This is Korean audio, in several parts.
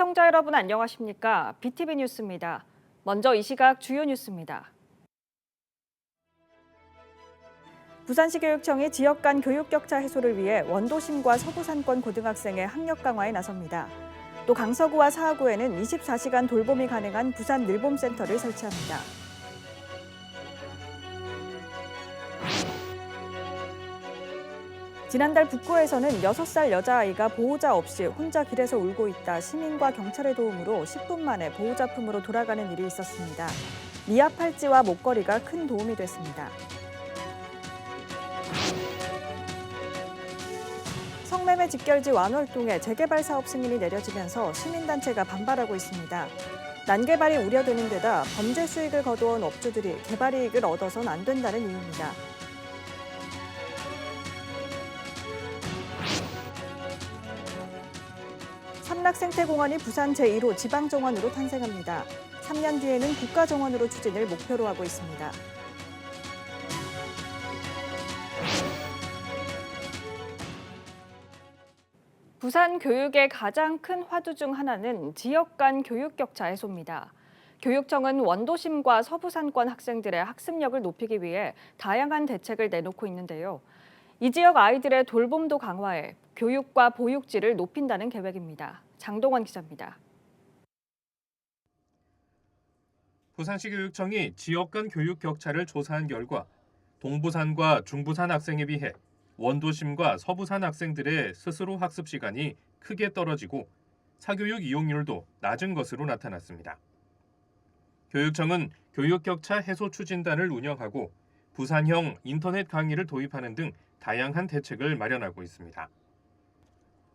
시청자 여러분 안녕하십니까? BTV 뉴스입니다. 먼저 이 시각 주요 뉴스입니다. 부산시 교육청이 지역 간 교육 격차 해소를 위해 원도심과 서부산권 고등학생의 학력 강화에 나섭니다. 또 강서구와 사하구에는 24시간 돌봄이 가능한 부산 늘봄센터를 설치합니다. 지난달 북구에서는 6살 여자아이가 보호자 없이 혼자 길에서 울고 있다 시민과 경찰의 도움으로 10분 만에 보호자 품으로 돌아가는 일이 있었습니다. 미아 팔찌와 목걸이가 큰 도움이 됐습니다. 성매매 직결지 완월동에 재개발 사업 승인이 내려지면서 시민단체가 반발하고 있습니다. 난개발이 우려되는 데다 범죄 수익을 거두어온 업주들이 개발 이익을 얻어선 안 된다는 이유입니다. 삼락생태공원이 부산 제1호 지방정원으로 탄생합니다. 3년 뒤에는 국가정원으로 추진을 목표로 하고 있습니다. 부산 교육의 가장 큰 화두 중 하나는 지역 간 교육 격차 해소입니다. 교육청은 원도심과 서부산권 학생들의 학습력을 높이기 위해 다양한 대책을 내놓고 있는데요. 이 지역 아이들의 돌봄도 강화해 교육과 보육질을 높인다는 계획입니다. 장동원 기자입니다. 부산시 교육청이 지역 간 교육 격차를 조사한 결과 동부산과 중부산 학생에 비해 원도심과 서부산 학생들의 스스로 학습 시간이 크게 떨어지고 사교육 이용률도 낮은 것으로 나타났습니다. 교육청은 교육 격차 해소 추진단을 운영하고 부산형 인터넷 강의를 도입하는 등 다양한 대책을 마련하고 있습니다.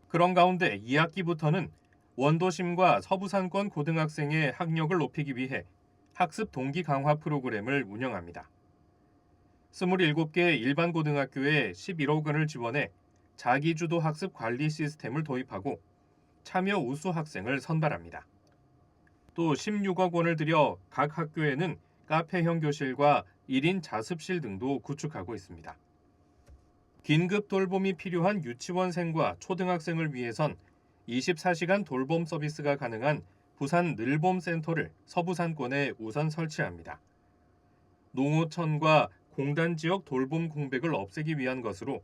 그런 가운데 2학기부터는 원도심과 서부산권 고등학생의 학력을 높이기 위해 학습 동기 강화 프로그램을 운영합니다. 27개 일반 고등학교에 11억 원을 지원해 자기주도 학습 관리 시스템을 도입하고 참여 우수 학생을 선발합니다. 또 16억 원을 들여 각 학교에는 카페형 교실과 1인 자습실 등도 구축하고 있습니다. 긴급 돌봄이 필요한 유치원생과 초등학생을 위해선 24시간 돌봄 서비스가 가능한 부산 늘봄센터를 서부산권에 우선 설치합니다. 농어촌과 공단 지역 돌봄 공백을 없애기 위한 것으로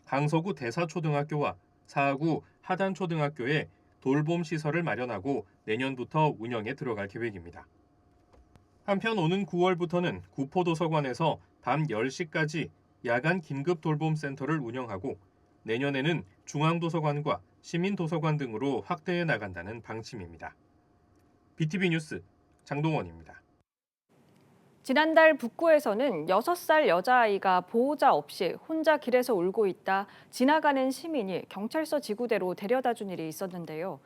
강서구 대사초등학교와 사하구 하단초등학교에 돌봄 시설을 마련하고 내년부터 운영에 들어갈 계획입니다. 한편 오는 9월부터는 구포도서관에서 밤 10시까지 야간 긴급 돌봄 센터를 운영하고 내년에는 중앙도서관과 시민도서관 등으로 확대해 나간다는 방침입니다. BTV 뉴스 장동원입니다. 지난달 북구에서는 6살 여자아이가 보호자 없이 혼자 길에서 울고 있다 지나가는 시민이 경찰서 지구대로 데려다준 일이 있었는데요.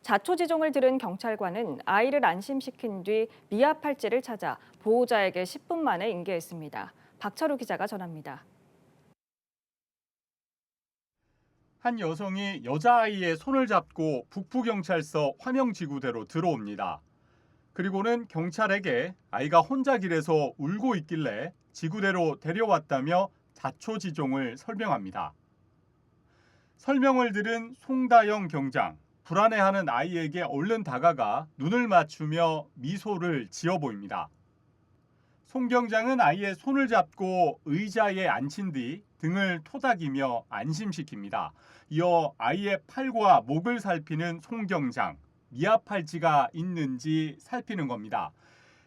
자초지종을 들은 경찰관은 아이를 안심시킨 뒤 미아 팔찌를 찾아 보호자에게 10분 만에 인계했습니다. 박철우 기자가 전합니다. 한 여성이 여자아이의 손을 잡고 북부경찰서 화명지구대로 들어옵니다. 그리고는 경찰에게 아이가 혼자 길에서 울고 있길래 지구대로 데려왔다며 자초지종을 설명합니다. 설명을 들은 송다영 경장, 불안해하는 아이에게 얼른 다가가 눈을 맞추며 미소를 지어 보입니다. 송 경장은 아이의 손을 잡고 의자에 앉힌 뒤 등을 토닥이며 안심시킵니다. 이어 아이의 팔과 목을 살피는 송 경장, 미아 팔찌가 있는지 살피는 겁니다.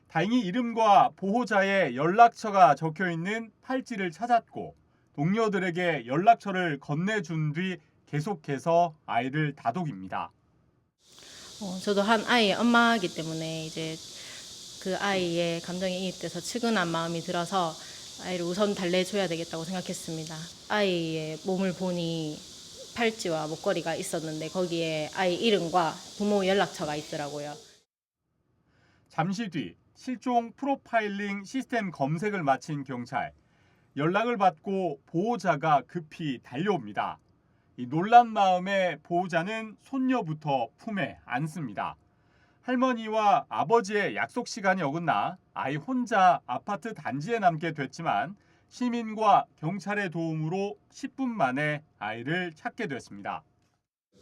다행히 이름과 보호자의 연락처가 적혀 있는 팔찌를 찾았고 동료들에게 연락처를 건네준 뒤 계속해서 아이를 다독입니다. 저도 한 아이의 엄마이기 때문에 이제 그 아이의 감정에 이입돼서 측은한 마음이 들어서 아이를 우선 달래줘야 되겠다고 생각했습니다. 아이의 몸을 보니 팔찌와 목걸이가 있었는데 거기에 아이 이름과 부모 연락처가 있더라고요. 잠시 뒤 실종 프로파일링 시스템 검색을 마친 경찰. 연락을 받고 보호자가 급히 달려옵니다. 이 놀란 마음에 보호자는 손녀부터 품에 안습니다. 할머니와 아버지의 약속 시간이 어긋나 아이 혼자 아파트 단지에 남게 됐지만 시민과 경찰의 도움으로 10분 만에 아이를 찾게 됐습니다.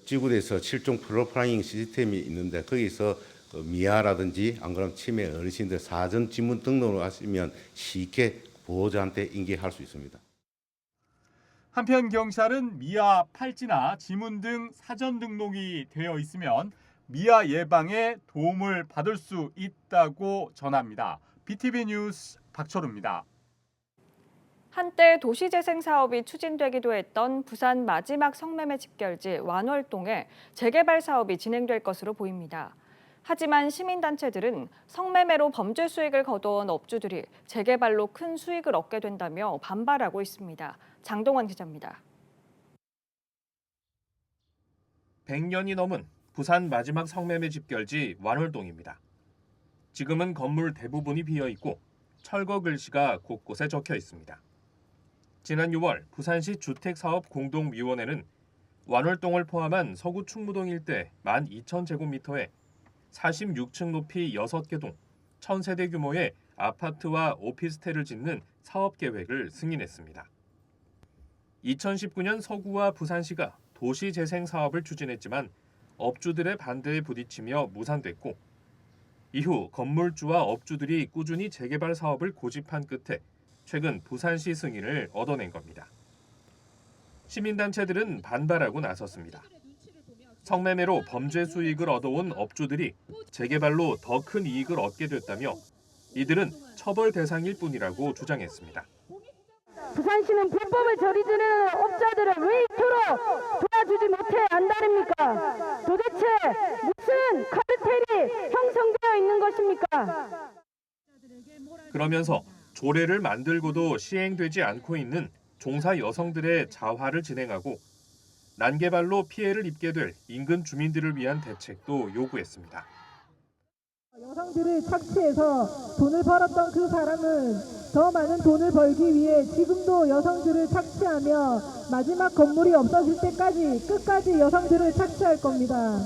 지구대에서 실종 프로파일링 시스템이 있는데 거기서 미아라든지 안 그러면 치매 어르신들 사전 지문 등록을 하시면 쉽게 보호자한테 인계할 수 있습니다. 한편 경찰은 미아 팔찌나 지문 등 사전 등록이 되어 있으면 미아 예방에 도움을 받을 수 있다고 전합니다. BTV 뉴스 박철우입니다. 한때 도시재생 사업이 추진되기도 했던 부산 마지막 성매매 집결지 완월동에 재개발 사업이 진행될 것으로 보입니다. 하지만 시민단체들은 성매매로 범죄 수익을 거둬온 업주들이 재개발로 큰 수익을 얻게 된다며 반발하고 있습니다. 장동원 기자입니다. 100년이 넘은 부산 마지막 성매매 집결지 완월동입니다. 지금은 건물 대부분이 비어 있고 철거 글씨가 곳곳에 적혀 있습니다. 지난 6월 부산시 주택사업공동위원회는 완월동을 포함한 서구 충무동 일대 12,000제곱미터에 46층 높이 6개 동, 1,000세대 규모의 아파트와 오피스텔을 짓는 사업계획을 승인했습니다. 2019년 서구와 부산시가 도시재생 사업을 추진했지만 업주들의 반대에 부딪히며 무산됐고 이후 건물주와 업주들이 꾸준히 재개발 사업을 고집한 끝에 최근 부산시 승인을 얻어낸 겁니다. 시민단체들은 반발하고 나섰습니다. 성매매로 범죄 수익을 얻어온 업주들이 재개발로 더 큰 이익을 얻게 됐다며 이들은 처벌 대상일 뿐이라고 주장했습니다. 부산시는 불법을 저지르는 업자들을 왜 이토록 도와주지 못해 안다릅니까? 도대체 무슨 카르텔이 형성되어 있는 것입니까? 그러면서 조례를 만들고도 시행되지 않고 있는 종사 여성들의 자활을 진행하고 난개발로 피해를 입게 될 인근 주민들을 위한 대책도 요구했습니다. 여성들을 착취해서 돈을 벌었던 그 사람은 더 많은 돈을 벌기 위해 지금도 여성들을 착취하며 마지막 건물이 없어질 때까지 끝까지 여성들을 착취할 겁니다.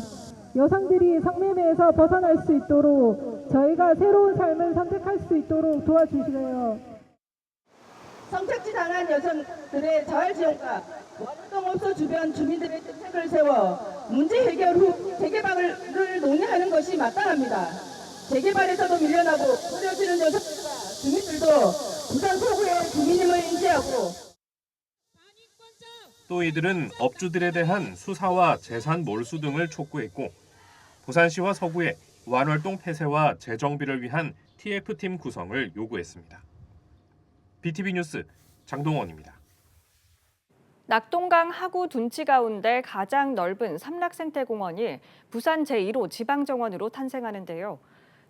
여성들이 성매매에서 벗어날 수 있도록 저희가 새로운 삶을 선택할 수 있도록 도와주시래요. 성착취 당한 여성들의 자활지원과 완월동업소 주변 주민들의 대책을 세워 문제 해결 후 재개발을 논의하는 것이 마땅합니다. 재개발에서도 밀려나고 어려지는 여성들과 주민들도 부산 서구의 주민임을 인지하고 또 이들은 업주들에 대한 수사와 재산 몰수 등을 촉구했고 부산시와 서구에 완월동 폐쇄와 재정비를 위한 TF팀 구성을 요구했습니다. BTV 뉴스 장동원입니다. 낙동강 하구 둔치 가운데 가장 넓은 삼락생태공원이 부산 제1호 지방정원으로 탄생하는데요.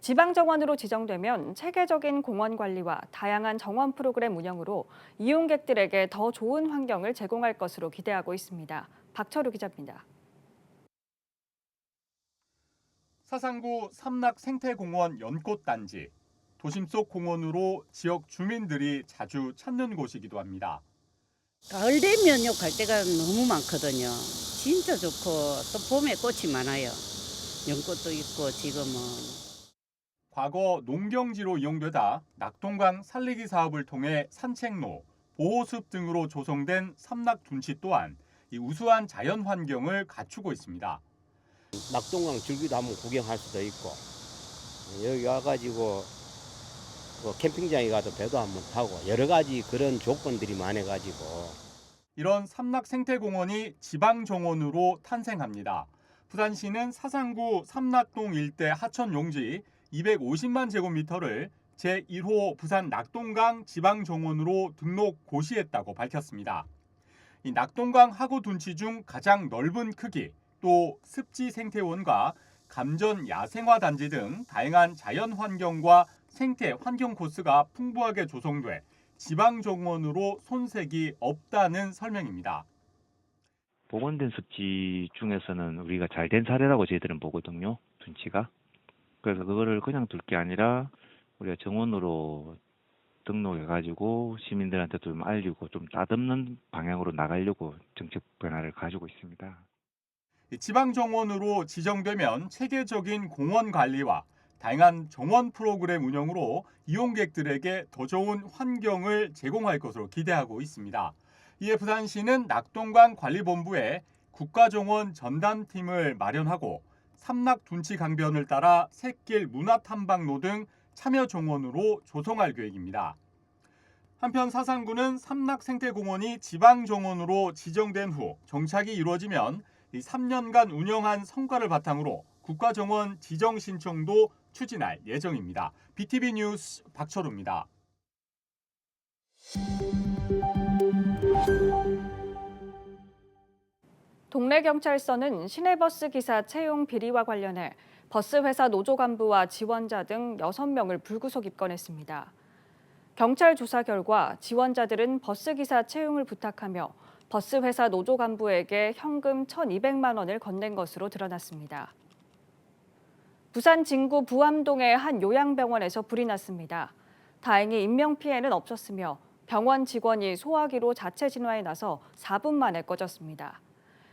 지방정원으로 지정되면 체계적인 공원 관리와 다양한 정원 프로그램 운영으로 이용객들에게 더 좋은 환경을 제공할 것으로 기대하고 있습니다. 박철우 기자입니다. 사상구 삼락생태공원 연꽃단지. 도심 속 공원으로 지역 주민들이 자주 찾는 곳이기도 합니다. 가을 되면요 갈 데가 너무 많거든요. 진짜 좋고 또 봄에 꽃이 많아요. 연꽃도 있고 지금은. 과거 농경지로 이용되다 낙동강 살리기 사업을 통해 산책로, 보호숲 등으로 조성된 삼락둔치 또한 이 우수한 자연 환경을 갖추고 있습니다. 낙동강 줄기도 한번 구경할 수도 있고 여기 와가지고 캠핑장에 가도 배도 한번 타고 여러 가지 그런 조건들이 많아가지고 이런 삼락생태공원이 지방정원으로 탄생합니다. 부산시는 사상구 삼락동 일대 하천 용지 250만 제곱미터를 제1호 부산 낙동강 지방정원으로 등록 고시했다고 밝혔습니다. 이 낙동강 하구 둔치 중 가장 넓은 크기, 또 습지 생태원과 감전 야생화 단지 등 다양한 자연 환경과 생태 환경 코스가 풍부하게 조성돼 지방정원으로 손색이 없다는 설명입니다. 복원된 습지 중에서는 우리가 잘된 사례라고 저희들은 보거든요. 둔치가. 그래서 그거를 그냥 둘 게 아니라 우리가 정원으로 등록해가지고 시민들한테 좀 알리고 좀 따듬는 방향으로 나가려고 정책 변화를 가지고 있습니다. 지방정원으로 지정되면 체계적인 공원 관리와 다양한 정원 프로그램 운영으로 이용객들에게 더 좋은 환경을 제공할 것으로 기대하고 있습니다. 이에 부산시는 낙동강 관리본부에 국가정원 전담팀을 마련하고 삼락 둔치 강변을 따라 샛길 문화탐방로 등 참여 정원으로 조성할 계획입니다. 한편 사상구는 삼락생태공원이 지방정원으로 지정된 후 정착이 이루어지면 3년간 운영한 성과를 바탕으로 국가정원 지정 신청도 추진할 예정입니다. BTV 뉴스 박철우입니다. 동래경찰서는 시내버스 기사 채용 비리와 관련해 버스회사 노조 간부와 지원자 등 6명을 불구속 입건했습니다. 경찰 조사 결과 지원자들은 버스기사 채용을 부탁하며 버스회사 노조 간부에게 현금 1,200만 원을 건넨 것으로 드러났습니다. 부산 진구 부암동의 한 요양병원에서 불이 났습니다. 다행히 인명피해는 없었으며 병원 직원이 소화기로 자체 진화에 나서 4분 만에 꺼졌습니다.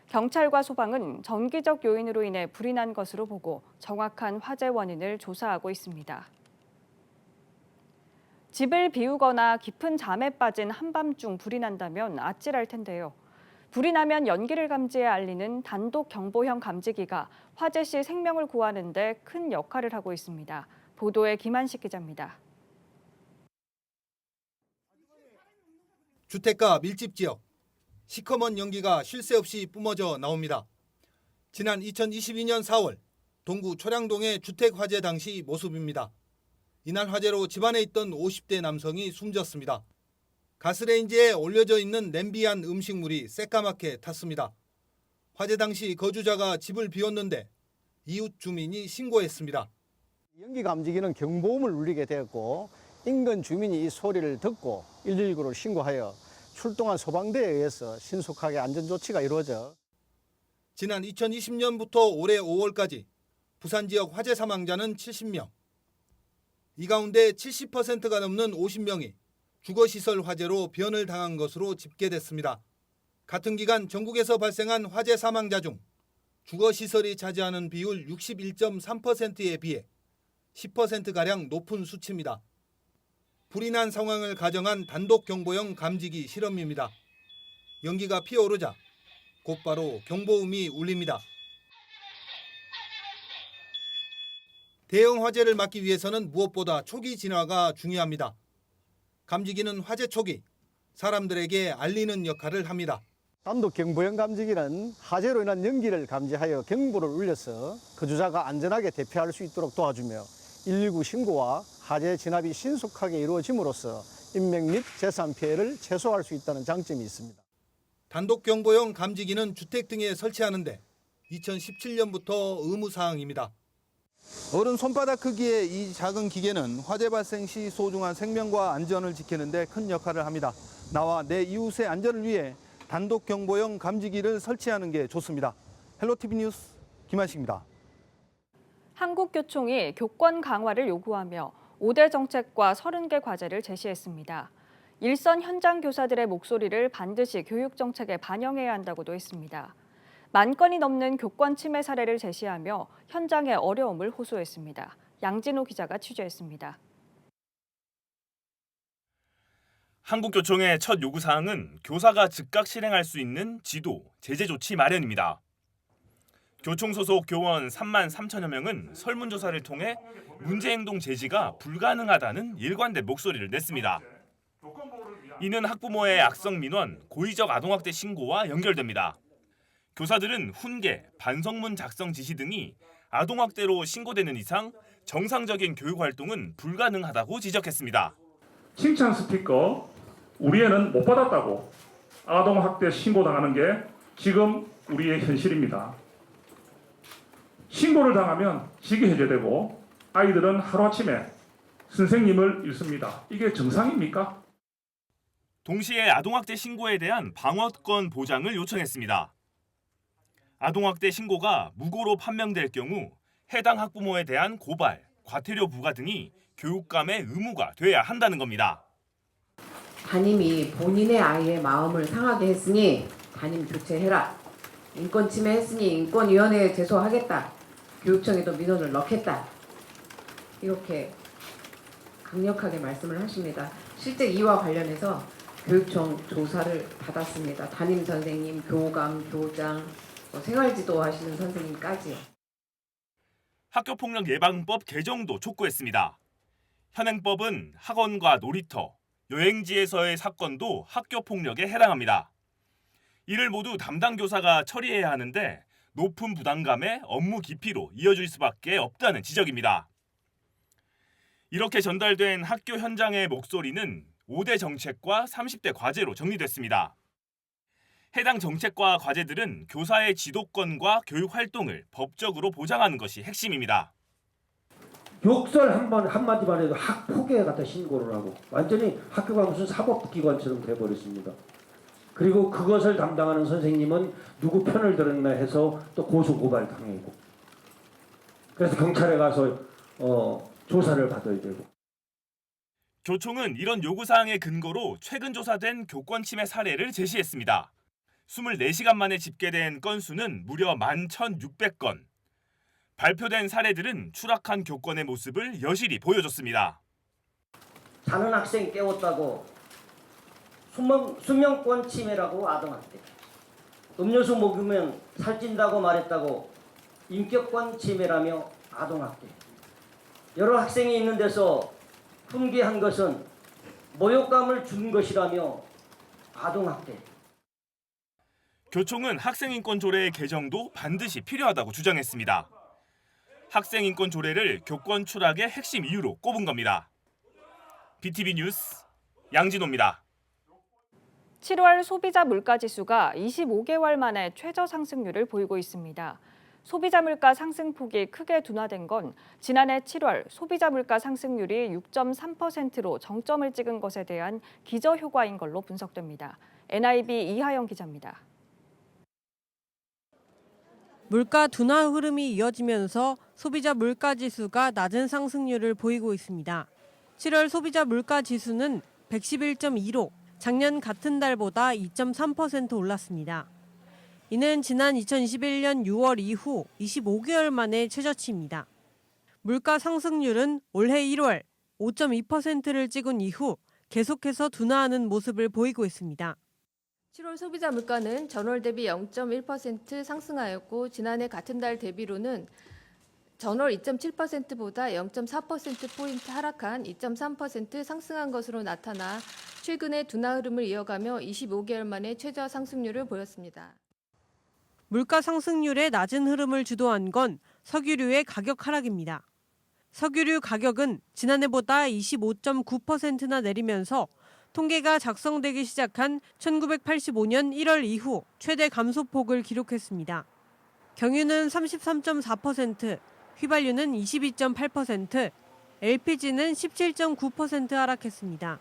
경찰과 소방은 전기적 요인으로 인해 불이 난 것으로 보고 정확한 화재 원인을 조사하고 있습니다. 집을 비우거나 깊은 잠에 빠진 한밤중 불이 난다면 아찔할 텐데요. 불이 나면 연기를 감지해 알리는 단독 경보형 감지기가 화재 시 생명을 구하는 데 큰 역할을 하고 있습니다. 보도에 김한식 기자입니다. 주택가 밀집 지역, 시커먼 연기가 쉴 새 없이 뿜어져 나옵니다. 지난 2022년 4월 동구 초량동의 주택 화재 당시 모습입니다. 이날 화재로 집안에 있던 50대 남성이 숨졌습니다. 가스레인지에 올려져 있는 냄비한 음식물이 새까맣게 탔습니다. 화재 당시 거주자가 집을 비웠는데 이웃 주민이 신고했습니다. 연기 감지기는 경보음을 울리게 되었고 인근 주민이 이 소리를 듣고 119를 신고하여 출동한 소방대에 의해서 신속하게 안전조치가 이루어져 지난 2020년부터 올해 5월까지 부산 지역 화재 사망자는 70명. 이 가운데 70%가 넘는 50명이 주거시설 화재로 변을 당한 것으로 집계됐습니다. 같은 기간 전국에서 발생한 화재 사망자 중 주거시설이 차지하는 비율 61.3%에 비해 10%가량 높은 수치입니다. 불이 난 상황을 가정한 단독 경보형 감지기 실험입니다. 연기가 피어오르자 곧바로 경보음이 울립니다. 대형 화재를 막기 위해서는 무엇보다 초기 진화가 중요합니다. 감지기는 화재 초기 사람들에게 알리는 역할을 합니다. 단독 경보형 감지기는 화재로 인한 연기를 감지하여 경보를 울려서 거주자가 안전하게 대피할 수 있도록 도와주며 119 신고와 화재 진압이 신속하게 이루어짐으로써 인명 및 재산 피해를 최소화할 수 있다는 장점이 있습니다. 단독 경보형 감지기는 주택 등에 설치하는데 2017년부터 의무사항입니다. 어른 손바닥 크기의 이 작은 기계는 화재 발생 시 소중한 생명과 안전을 지키는 데 큰 역할을 합니다. 나와 내 이웃의 안전을 위해 단독 경보형 감지기를 설치하는 게 좋습니다. 헬로티비 뉴스 김한식입니다. 한국교총이 교권 강화를 요구하며 5대 정책과 30개 과제를 제시했습니다. 일선 현장 교사들의 목소리를 반드시 교육 정책에 반영해야 한다고도 했습니다. 10,000건이 넘는 교권 침해 사례를 제시하며 현장의 어려움을 호소했습니다. 양진호 기자가 취재했습니다. 한국교총의 첫 요구사항은 교사가 즉각 실행할 수 있는 지도, 제재 조치 마련입니다. 교총 소속 교원 3만 3천여 명은 설문조사를 통해 문제행동 제지가 불가능하다는 일관된 목소리를 냈습니다. 이는 학부모의 악성 민원, 고의적 아동학대 신고와 연결됩니다. 교사들은 훈계, 반성문 작성 지시 등이 아동학대로 신고되는 이상 정상적인 교육활동은 불가능하다고 지적했습니다. 칭찬 스피커, 우리 애는 못 받았다고 아동학대 신고당하는 게 지금 우리의 현실입니다. 신고를 당하면 직위 해제되고 아이들은 하루아침에 선생님을 잃습니다. 이게 정상입니까? 동시에 아동학대 신고에 대한 방어권 보장을 요청했습니다. 아동학대 신고가 무고로 판명될 경우 해당 학부모에 대한 고발, 과태료 부과 등이 교육감의 의무가 돼야 한다는 겁니다. 담임이 본인의 아이의 마음을 상하게 했으니 담임 교체해라. 인권 침해했으니 인권위원회에 제소하겠다. 교육청에도 민원을 넣겠다. 이렇게 강력하게 말씀을 하십니다. 실제 이와 관련해서 교육청 조사를 받았습니다. 담임 선생님, 교감, 교장, 생활지도 하시는 선생님까지요. 학교폭력 예방법 개정도 촉구했습니다. 현행법은 학원과 놀이터, 여행지에서의 사건도 학교폭력에 해당합니다. 이를 모두 담당 교사가 처리해야 하는데 높은 부담감에 업무 기피로 이어질 수밖에 없다는 지적입니다. 이렇게 전달된 학교 현장의 목소리는 5대 정책과 30대 과제로 정리됐습니다. 해당 정책과 과제들은 교사의 지도권과 교육 활동을 법적으로 보장하는 것이 핵심입니다. 욕설 한마디만 해도 학폭에 갖다 신고를 하고 완전히 학교가 무슨 사법기관처럼 돼버렸습니다. 그리고 그것을 담당하는 선생님은 누구 편을 들었나 해서 또 고소고발 당하고 그래서 경찰에 가서 조사를 받아야 되고. 교총은 이런 요구사항의 근거로 최근 조사된 교권 침해 사례를 제시했습니다. 24시간 만에 집계된 건수는 무려 11,600건. 발표된 사례들은 추락한 교권의 모습을 여실히 보여줬습니다. 자는 학생 깨웠다고 수면권 침해라고 아동학대. 음료수 먹으면 살찐다고 말했다고 인격권 침해라며 아동학대. 여러 학생이 있는 데서 훈계한 것은 모욕감을 준 것이라며 아동학대. 교총은 학생인권 조례의 개정도 반드시 필요하다고 주장했습니다. 학생인권 조례를 교권 추락의 핵심 이유로 꼽은 겁니다. BTV 뉴스 양진호입니다. 7월 소비자 물가지수가 25개월 만에 최저 상승률을 보이고 있습니다. 소비자 물가 상승폭이 크게 둔화된 건 지난해 7월 소비자 물가 상승률이 6.3%로 정점을 찍은 것에 대한 기저효과인 걸로 분석됩니다. NIB 이하영 기자입니다. 물가 둔화 흐름이 이어지면서 소비자 물가 지수가 낮은 상승률을 보이고 있습니다. 7월 소비자 물가 지수는 111.2로 작년 같은 달보다 2.3% 올랐습니다. 이는 지난 2021년 6월 이후 25개월 만의 최저치입니다. 물가 상승률은 올해 1월 5.2%를 찍은 이후 계속해서 둔화하는 모습을 보이고 있습니다. 7월 소비자 물가는 전월 대비 0.1% 상승하였고 지난해 같은 달 대비로는 전월 2.7%보다 0.4%포인트 하락한 2.3% 상승한 것으로 나타나 최근에 둔화 흐름을 이어가며 25개월 만에 최저 상승률을 보였습니다. 물가 상승률의 낮은 흐름을 주도한 건 석유류의 가격 하락입니다. 석유류 가격은 지난해보다 25.9%나 내리면서 통계가 작성되기 시작한 1985년 1월 이후 최대 감소폭을 기록했습니다. 경유는 33.4%, 휘발유는 22.8%, LPG는 17.9% 하락했습니다.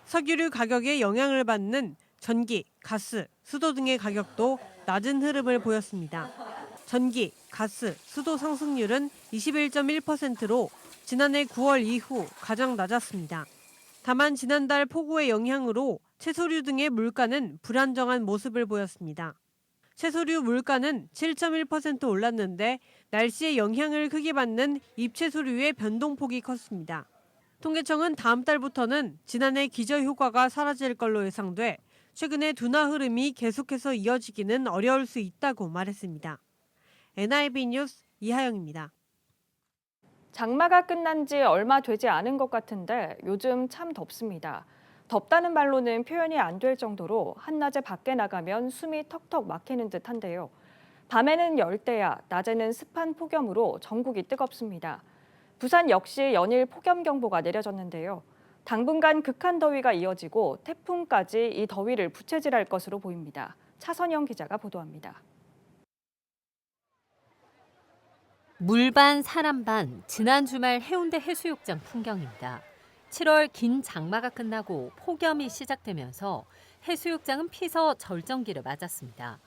석유류 가격에 영향을 받는 전기, 가스, 수도 등의 가격도 낮은 흐름을 보였습니다. 전기, 가스, 수도 상승률은 21.1%로 지난해 9월 이후 가장 낮았습니다. 다만 지난달 폭우의 영향으로 채소류 등의 물가는 불안정한 모습을 보였습니다. 채소류 물가는 7.1% 올랐는데 날씨의 영향을 크게 받는 잎채소류의 변동폭이 컸습니다. 통계청은 다음 달부터는 지난해 기저효과가 사라질 걸로 예상돼 최근에 둔화 흐름이 계속해서 이어지기는 어려울 수 있다고 말했습니다. NIB 뉴스 이하영입니다. 장마가 끝난 지 얼마 되지 않은 것 같은데 요즘 참 덥습니다. 덥다는 말로는 표현이 안 될 정도로 한낮에 밖에 나가면 숨이 턱턱 막히는 듯한데요. 밤에는 열대야, 낮에는 습한 폭염으로 전국이 뜨겁습니다. 부산 역시 연일 폭염경보가 내려졌는데요. 당분간 극한 더위가 이어지고 태풍까지 이 더위를 부채질할 것으로 보입니다. 차선영 기자가 보도합니다. 물반 사람반 지난 주말 해운대 해수욕장 풍경입니다. 7월 긴 장마가 끝나고 폭염이 시작되면서 해수욕장은 피서 절정기를 맞았습니다.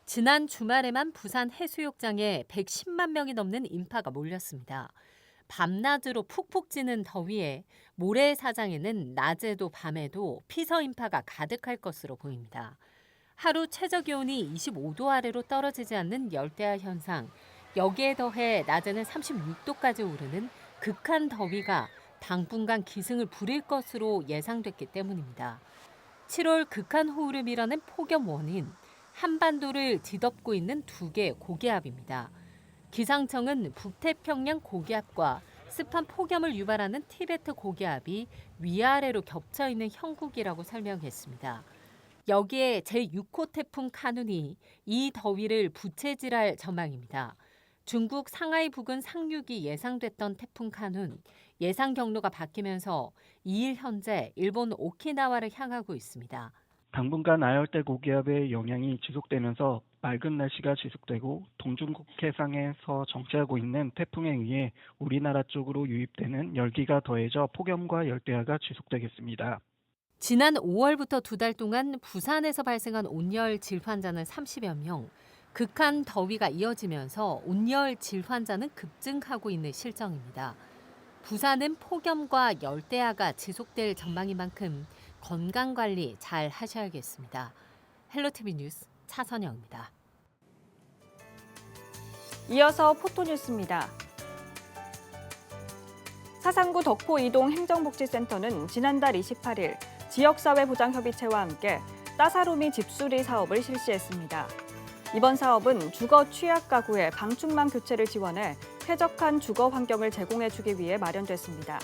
지난 주말에만 부산 해수욕장에 110만 명이 넘는 인파가 몰렸습니다. 밤낮으로 푹푹 찌는 더위에 모래사장에는 낮에도 밤에도 피서 인파가 가득할 것으로 보입니다. 하루 최저기온이 25도 아래로 떨어지지 않는 열대야 현상, 여기에 더해 낮에는 36도까지 오르는 극한 더위가 당분간 기승을 부릴 것으로 예상됐기 때문입니다. 7월 극한 호우를 밀어낸 폭염 원인, 한반도를 뒤덮고 있는 두 개 고기압입니다. 기상청은 북태평양 고기압과 습한 폭염을 유발하는 티베트 고기압이 위아래로 겹쳐 있는 형국이라고 설명했습니다. 여기에 제6호 태풍 카눈이 이 더위를 부채질할 전망입니다. 중국 상하이 부근 상륙이 예상됐던 태풍 카눈, 예상 경로가 바뀌면서 2일 현재 일본 오키나와를 향하고 있습니다. 당분간 아열대 고기압의 영향이 지속되면서 맑은 날씨가 지속되고 동중국 해상에서 정체하고 있는 태풍에 의해 우리나라 쪽으로 유입되는 열기가 더해져 폭염과 열대야가 지속되겠습니다. 지난 5월부터 두 달 동안 부산에서 발생한 온열 질환자는 30여 명, 극한 더위가 이어지면서 온열 질환자는 급증하고 있는 실정입니다. 부산은 폭염과 열대야가 지속될 전망인 만큼 건강관리 잘 하셔야겠습니다. 헬로티비 뉴스 차선영입니다. 이어서 포토뉴스입니다. 사상구 덕포 이동 행정복지센터는 지난달 28일 지역사회보장협의체와 함께 따사로미 집수리 사업을 실시했습니다. 이번 사업은 주거 취약 가구의 방충망 교체를 지원해 쾌적한 주거 환경을 제공해주기 위해 마련됐습니다.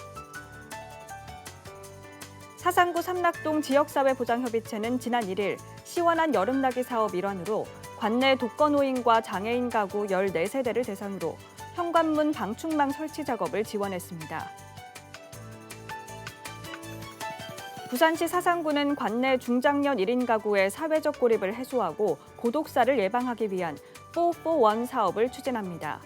사상구 삼락동 지역사회보장협의체는 지난 1일 시원한 여름나기 사업 일환으로 관내 독거노인과 장애인 가구 14세대를 대상으로 현관문 방충망 설치 작업을 지원했습니다. 부산시 사상구는 관내 중장년 1인 가구의 사회적 고립을 해소하고 고독사를 예방하기 위한 441 사업을 추진합니다.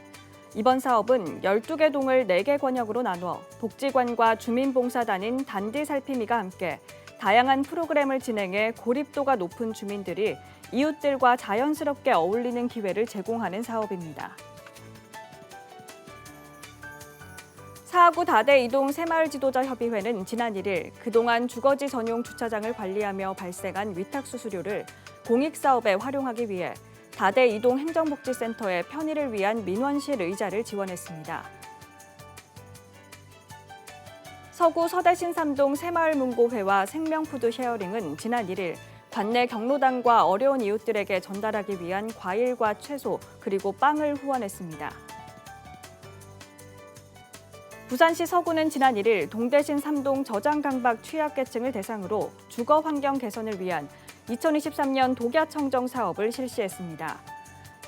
이번 사업은 12개 동을 4개 권역으로 나눠 복지관과 주민봉사단인 단디살피미가 함께 다양한 프로그램을 진행해 고립도가 높은 주민들이 이웃들과 자연스럽게 어울리는 기회를 제공하는 사업입니다. 사하구 다대 이동 새마을지도자협의회는 지난 1일 그동안 주거지 전용 주차장을 관리하며 발생한 위탁수수료를 공익사업에 활용하기 위해 다대 이동 행정복지센터의 편의를 위한 민원실 의자를 지원했습니다. 서구 서대신삼동 새마을문고회와 생명푸드 쉐어링은 지난 1일 관내 경로당과 어려운 이웃들에게 전달하기 위한 과일과 채소 그리고 빵을 후원했습니다. 부산시 서구는 지난 1일 동대신 3동 저장강박 취약계층을 대상으로 주거 환경 개선을 위한 2023년 독야청정 사업을 실시했습니다.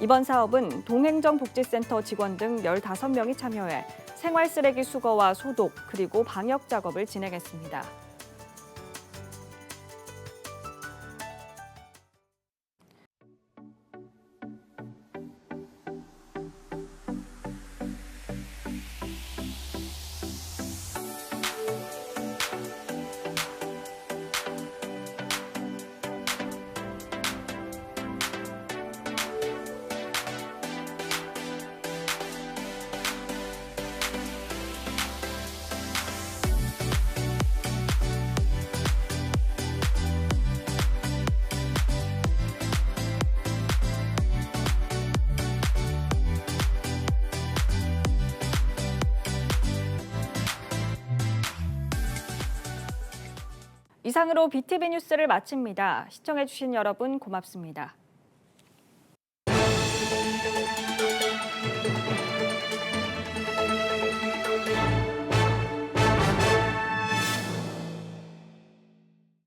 이번 사업은 동행정복지센터 직원 등 15명이 참여해 생활쓰레기 수거와 소독 그리고 방역 작업을 진행했습니다. 이상으로 BTV 뉴스를 마칩니다. 시청해주신 여러분 고맙습니다.